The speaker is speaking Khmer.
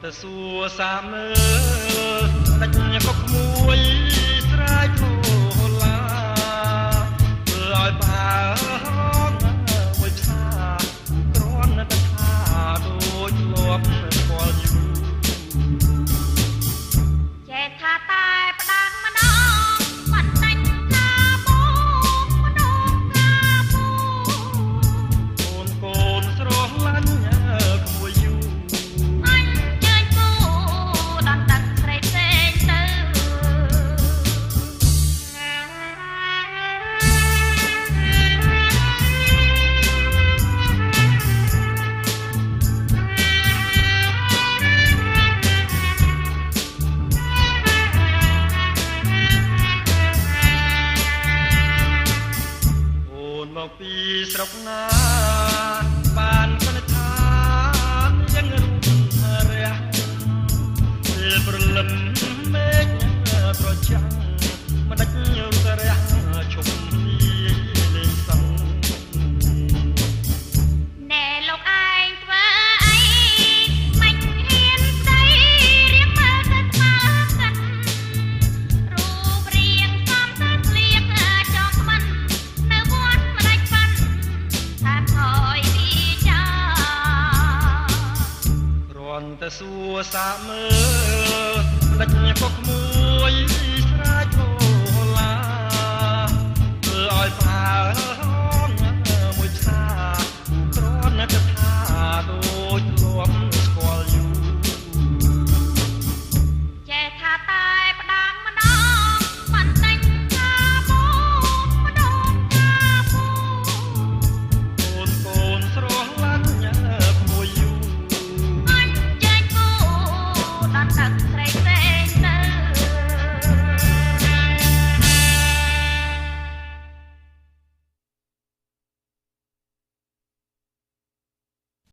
តែសួរសាមើដាច់ក៏ក្មួយស្រែកហូឡាធ្វើឲ្យបាមួយផ្សាគ្រាន់តែថាដូចធ្លាប់ស្គាល់យូរចេះថាតែផ្ដាំម្ដងមិនដាច់ថាបងម្ដងថាបងកូនស្រស់ឡាញ់ក្មួយយូរអញជើញគូដល់ទឹកស្រីផ្សេងទៅមកពីស្រុកណាបានគណថាយ៉ាងរូបរះពេលព្រលឹមមេឃប្រចាំមិនដាច់រូបរះជុំលេងសងណែលោកឯងធ្វើអីមិនហ៊ានស្ដីរៀងមើលទៅស្មើកិនរូបរាងសំទៅស្លៀកចង់មិននៅវត្តម្ដេចប៉ាន់ថាថយពីចាគ្រាន់តែសួរសាមើដាច់ក៏ក្មួយ